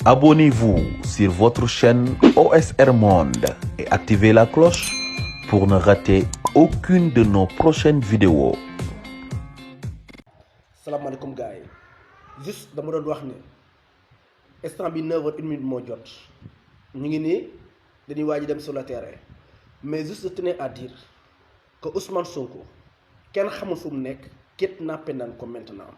Abonnez-vous sur votre chaîne OSR Monde et activez la cloche pour ne rater aucune de nos prochaines vidéos. salaamaaleykum gars yi juste dama doon wax ne instant bi 9h01 moo jot ñu ngi nii dañuy waaj dem sur le terrain mais juste je tenais à dire que Ousmane Sonko kenn xamul fu mu nekk kidnappé nañ ko maintenant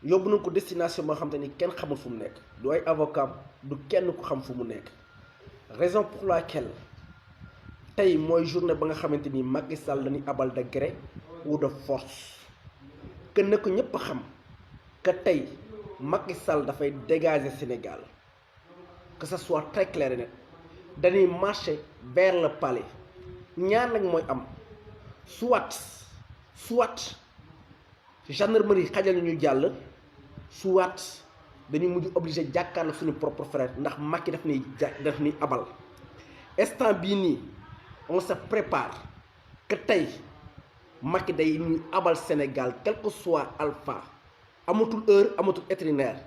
yóbbu nañ ko destination boo xam te ni kenn xamul fu mu nekk du ay avocat du kenn ku xam fu mu nekk raison pour laquelle tey mooy journée ba nga xamante ni Macky Sall dañuy abal de gré ou de force. que ne ko ñëpp xam que tey Macky Sall dafay dégager Sénégal que ça soit très clair et net dañuy marcher vers le palais ñaar nag mooy am soit gendarmerie xajal ñu jàll soit dañuy mujj obligé jàkkaarloo suñu propre frère ndax Macky daf ni abal instant bii nii on se prépare que tey Macky day ñuy abal Sénégal quel que soit alpha amatul heure amatul vétérinaire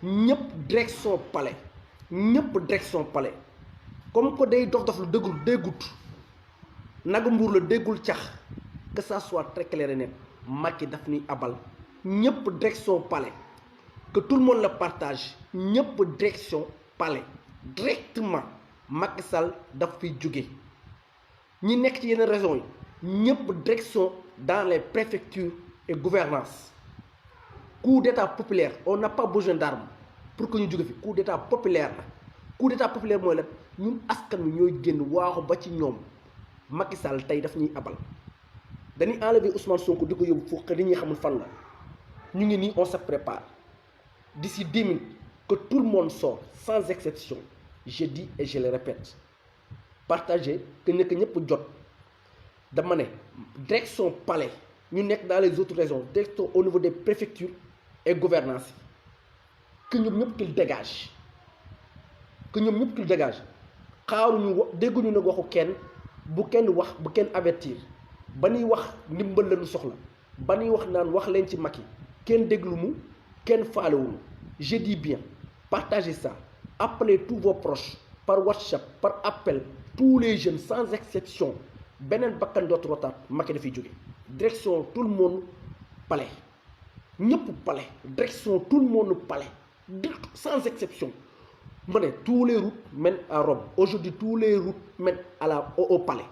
ñëpp direction palais comme que day dof lu déggut nagu mbuur la déggul cax que ça soit très clair et net Macky daf ñuy abal ñëpp direction palais que tout le monde le partage ñëpp direction palais directement Macky Sall daf fiy jóge ñi nekk ci yeneen régions yi ñëpp direction dans les préfectures et gouvernance coup d'état populaire on n'a pas besoin d'armes pour que ñu jóge fi coup d'état populaire la coup d'état populaire mooy la ñun askan wi ñooy génn waaxu ba ci ñoom Macky Sall tey daf ñuy abal dañuy enlever Ousmane Sonko di ko yóbbu fu nit ñi xamul fan la ñu ngi nii on se prépare d'ici 10 minutes que tout le monde sort sans exception je dis et je le répète partagez que nekk ñëpp jot dama ne direction palais ñu nekk dans les autres régions direction au niveau des préfectures et gouvernance que ñoom ñëpp qu'ils dégagent xaaruñu dégguñu nag waxu kenn bu kenn wax bu kenn avertir ba ñuy wax ndimbal lañu soxla ba ñuy wax naan wax leen ci Macky kenn déglu mu kenn faalewuñu je dis bien partagez ça appelez tous vos proches par WhatsApp par appel tous les jeunes sans exception beneen bakkan dootu rotaat Macky dafay jóge direction tout le monde palais ñëpp palais direction tout le monde palais sans exception ma ne tous les routes mènent à Rome aujourd'hui tous les routes mènent au palais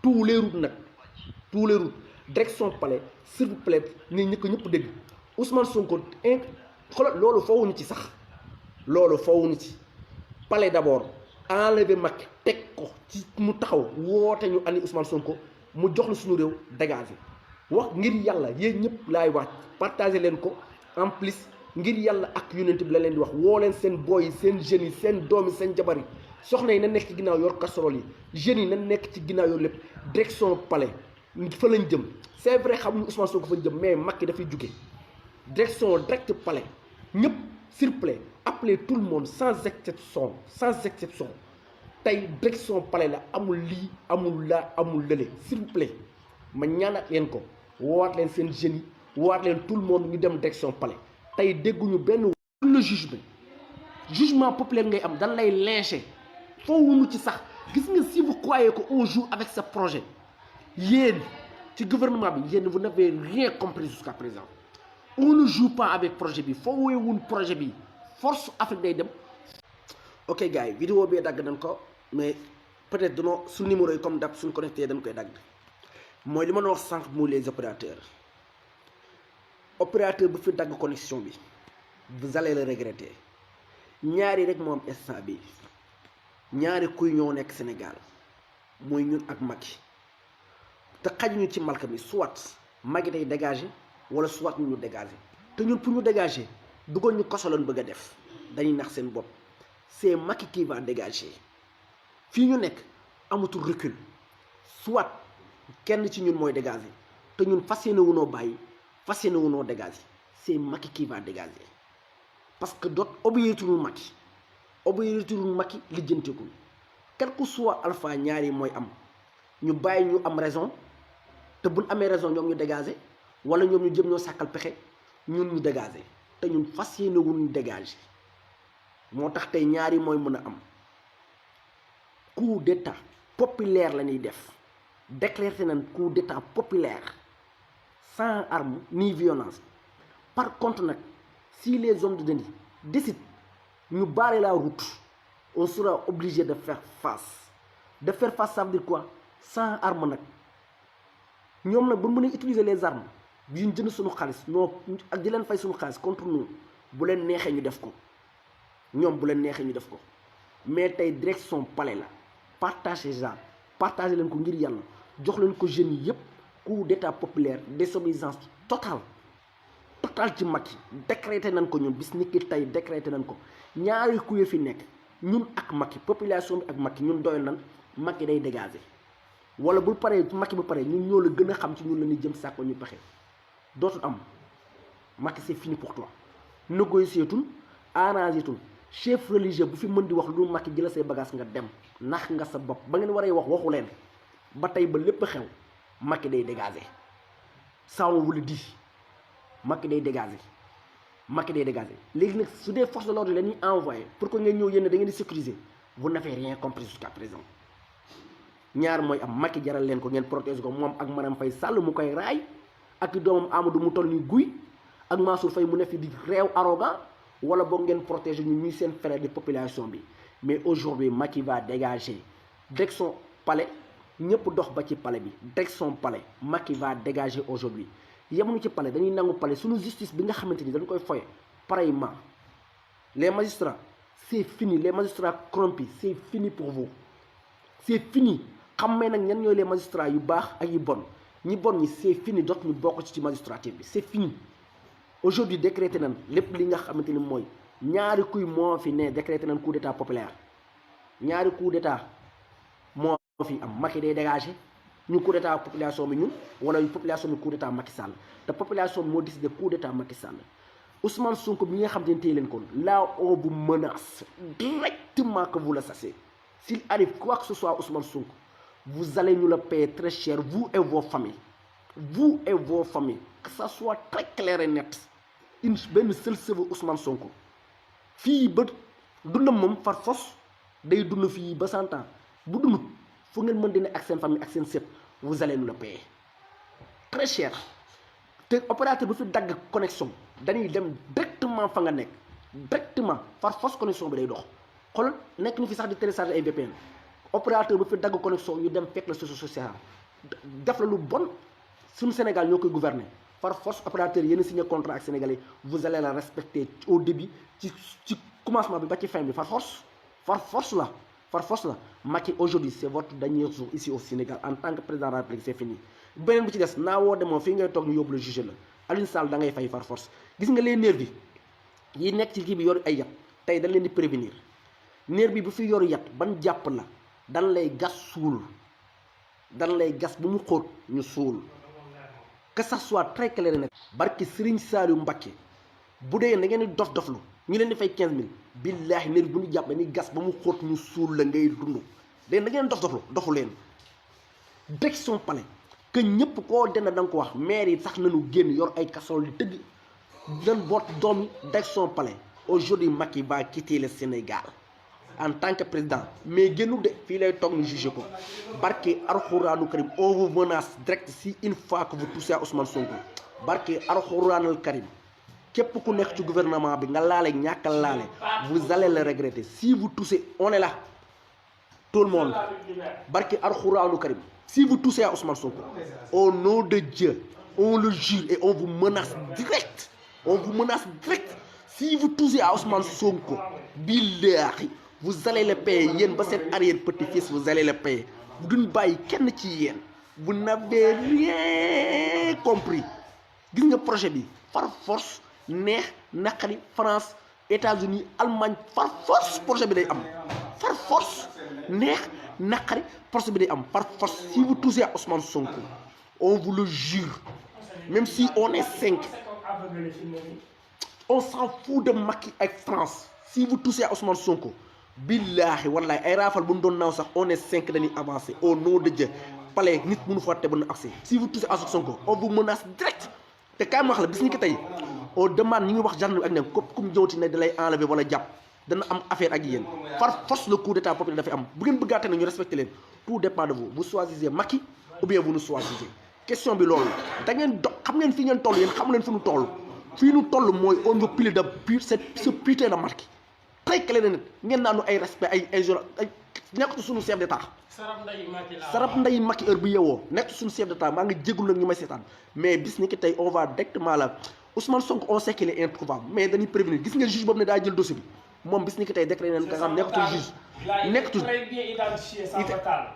tous les routes direction palais s'il vous plaît ni ñi ko ñëpp dégg Ousmane Sonko xoolal loolu fawuñu ci sax palais d'abord enlever Macky teg ko ci mu taxaw woote ñu andi Ousmane Sonko mu jox la suñu réew dégagé wax ngir yàlla yéen ñëpp laay wax partagé leen ko en plus ngir yàlla ak yonent bi la leen di wax woo leen seen boy yi seen jeunes yi seen doom yi seen jabar yi soxna yi na nekk ci ginnaaw yor casserole yi jeunes yi na nekk ci ginnaaw yor lépp direction palais fa lañ jëm c'est vrai xamuñu Ousmane Sonko fa jëm mais Macky dafay jóge direction direct palais ñëpp s'il vous plaît appelez tout le monde sans exception tey direction palais la amul lii amul laa amul lële s'il vous plaît ma ñaanat leen ko woowaat leen seen jeunes yi woowaat leen tout le monde ñu dem direction palais tey dégguñu benn le jugement populaire ngay am dañ lay lyncher foowuñu ci sax gis nga si vous croyez que on joue avec ce projet yéen ci gouvernement bi yéen vous n'avez rien compris jusqu'à présent on ne joue pas avec projet bi foowuñu projet bi force Afrique day dem. ok gars yi vidéo bee dagg nañ ko mais peut-être danoo su numéro yi comme dab suñ connecté dañ koy dagg mooy li ma doon wax sànq muy les opérateurs bu fi dagg connexion bi vous allez le regretter ñaari rek moo am instant bi ñaari kuy ñoo nekk Sénégal mooy ñun ak Macky te xajuñu ci malka mi soit Macky day dégager wala soit ñu dégager te ñun pour ñu dégager bëggoon ñu koso lañ bëgg a def dañuy nax seen bopp. c'est Macky qui va dégager fii ñu nekk amatul recul soit kenn ci ñun mooy dégager te ñun fas yéene wunoo dégager c'est Macky qui va dégager parce que obéiturul Macky lijjantikul quel que soit alpha ñaari mooy am ñu bàyyi ñu am raison te buñ amee raison ñoom ñu dégager wala ñoom ñu jëm ñoo sàkkal pexe ñun ñu dégager te ñun fas yéene wuñu dégager moo tax tey ñaari mooy mën a am coup d'état populaire la ñuy def décréter nañ coup d'état populaire sans arme ni violence. Par contre nag si les hommes de Dandi décident ñu barrer la route on sera obligé de faire face. De faire face ça veut dire quoi? Sans arme nag ñoom nag bu mën a utiliser les armes bi ñu jënd suñu xaalis non ak di leen fay suñu xaalis contre nous bu leen neexee ñu def ko ñoom bu leen neexee ñu def ko mais tey direction palais la partager genre partager leen ko ngir yàlla jox leen ko jeunes yi yëpp coup d'état populaire désobéissance totale ci Macky décrété nañ ko ñun bis ni ki tey décrété nañ ko ñaari kuye fi nekk ñun ak Macky population bi ak Macky ñun doyal nañ Macky day dégager wala bu paree Macky bu paree ñun ñoo la gën a xam ci ñun la ñuy jëm sàkko ñu pexe dootul am Macky c'est fini pour toi négocier tul arranger tul chef religieux bu fi mën di wax lu Macky jëla say bagage nga dem nax nga sa bopp ba ngeen waree wax waxu leen ba tey ba lépp xew Macky day dégager ça on vous le dit Macky day dégager Macky day dégager léegi nag su dee force de l'ordre la ñuy envoyé pour que ngeen ñëw yéen da ngeen di sécuriser vous n'avez rien compris jusqu'à présent ñaar mooy am Macky jaral leen ko ngeen protéger ko moom ak Marème Faye Sall mu koy raay ak i doomam Amadou mu toll ni guy ak Mansour Faye mu ne fi di réew arrogant wala boog ngeen protéger ñu ñuy seen frère de population bi mais aujourd'hui Macky va dégager direction palais ñëpp dox ba ci palais bi direction palais Macky va dégager aujourd'hui yemuñu ci palais dañuy nangu palais suñu justice bi nga xamante ni dañ koy foye pareillement les magistrats c'est fini les magistrats corrompus c'est fini pour vous c'est fini xammee nag ñan ñooy les magistrats yu baax ak yu bon ñi bon ñi c'est fini dootu ñu bokk ci magistrature bi c'est fini aujourd'hui décrété nañ lépp li nga xamante ni mooy ñaari kuy moo fi ne décrété nañ coup d'état populaire ñaari coup d'état moo fi am Macky day dégager ñu coup d'état population bi ñun wala population bi coup d'état Macky Sall te population bi moo décidé coup d'état Macky Sall Ousmane Sonko bi nga xam ne tey leen kon là on vous menace directement que vous le sachiez s'il arrive quoi que ce soit Ousmane Sonko vous allez nous le payer très cher vous et vos familles que ça soit très clair et net benn seul cheveu Ousmane Sonko fii ba dundam moom far fos day dund fii ba 100 ans bu dund fu ngeen mën dina ak seen famille ak seen sët vous allez nous le payer très cher te opérateur bu fi dagg connexion dañuy dem directement fa nga nekk directement far fos connexion bi day dox xool nekk ñu fi sax di télécharger ay VPN opérateur bu fi dagg connexion ñu dem fekk la social def la lu bon suñu Sénégal ñoo koy gouverner par force opérateur yéen a signé contrat ak sénégalais vous allez la respecter au début ci commencement bi ba ci fin bi par force la Macky aujourd'hui c'est votre dernier jour ici au Sénégal en tant que président de la République c'est fini beneen bi ci des naa woo demoo fii ngay toog ñu yóbbu la juger la Aliou Sall da ngay fay par force gis nga les nervis yi nekk ci kii bi yor ay yat tey dañ leen di prévenir nervi bi bu fi yor yat ban jàpp la dan lay gas suul dan lay gas bu mu xóot ñu suul que ça soit très clair net barki Serigne Saliou Mbacké bu dee da ngeen di dof-doflu ñu leen di fay 15000 billaahi nervi bu ñu jàpp dañuy gas ba mu xóot ñu suul la ngay dund léegi da ngeen dof-doflu dofu leen direction palais que ñëpp koo dena da nga ko wax maire yi sax nañu génn yor ay casserole di tëgg dan boot doom yi direction palais aujourd'hui Macky va quitter le Sénégal en tant que président mais génnu de fii lay toog ñu jugé ko barke Alxuraanu Karim on vous menace direct si une fois que vous touchez à Ousmane Sonko barke Alxuraanul Karim képp ku nekk ci gouvernement bi nga laale ñàkkal laale vous allez le regretter si vous touchez on est là tout le monde barke Alxuraanu Karim si vous touchez à Ousmane Sonko au nom de Dieu on le jure et on vous menace direct si vous touchez à Ousmane Sonko billahi vous allez le payer yéen ba seen arrière petit-fils vous allez le payer duñ bàyyi kenn ci yéen vous n'avez rien compris gis nga projet bi par force neex naqari France États-Unis Allemagne par force projet bi day am par force neex naqari projet bi day am par force si vous touchez à Ousmane Sonko on vous le jure même si on est 5 on s'en fout de Macky ak France si vous touchez à Ousmane Sonko billahi wallahi ay raafal bu ñu doon naaw sax on est 5 dañuy avancer au nom de Dieu palais nit mënu fa te ba nu accès si vous touchez à Sonko on vous menace direct te kaay ma wax la bis ni ki tey on demande ñi ngi wax gendarme ak ne képp ku mu ñëwati ne da lay enlever wala jàpp dana am affaire ak yéen par force le coup d'état populaire dafay am bu ngeen bëggaate na ñu respecté leen tout dépend de vous choisissez Macky ou bien vous nous choisissez question bi loolu da ngeen xam ngeen fii ngeen toll yéen xam leen fi ñu toll fii ñu toll mooy on veut plus de ce putain de Macky très clair nit ngeen naanu ay respect ay jour ay nekkatu suñu chef d'état sarap nday Macky heure bu yeewoo nekk suñu chef d'état maa ngi jégalu nag ñu may seetaan mais bis ni ki tey on va directement là Ousmane Sonko on sait qu'il est introuvable mais dañuy prévenir gis nga juge boobu ne daa jël dossier bi moom bis ni ki tey décret neen nga xam nekkatul juge nekkatul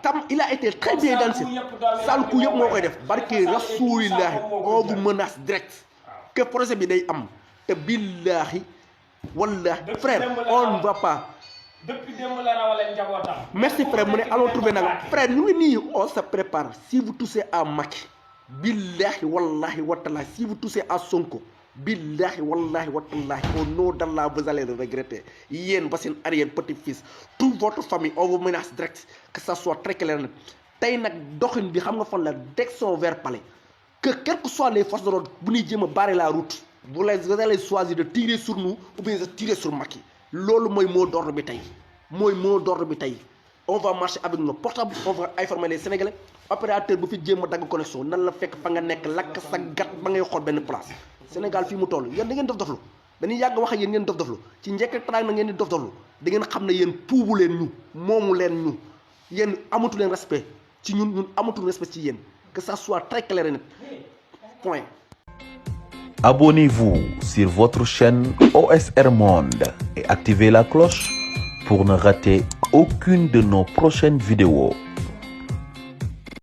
tam il a été très bien identifié sal ku yëpp moo koy def barke rasulillahi on vous menace direct que projet bi day am te billahi wallahi frère on ne va pas depuis démb la rawale njabootam. merci frère mu ne allons trouver nag frère ñu ngi nii on se prépare si vous touchez à Macky billahi wallahi watallahi si vous touchez à Sonko billahi wallahi watallahi au nom d'Allah vous allez le regretter yéen ba seen arrière petit fils toute votre famille on vous menace direct que ça soit très clair nag tey nag doxin bi xam nga fan la direction vers palais que quelles que soient les forces de l'ordre bu ñuy jéem a barrer la route vous allez choisir de tirer sur nous ou bien de tirer sur Macky loolu mooy mot d'ordre bi tey on va marcher avec nos portables on va informer les Sénégalais opérateur bu fi jéem a dagg connexion nan la fekk fa nga nekk lakk sa gat ba ngay xool benn place Sénégal fii mu toll yéen da ngeen dof-doflu dañuy yàgg wax ak yéen ngeen dof-doflu ci njëkk ak taraag na ngeen di dof-doflu da ngeen xam ne yéen puubu leen ñu moomu leen ñu yéen amatu leen respect ci ñun amatu respect ci yéen que ça soit très clair et net point. Abonnez-vous sur votre chaîne OSR Monde et activez la cloche pour ne rater aucune de nos prochaines vidéos.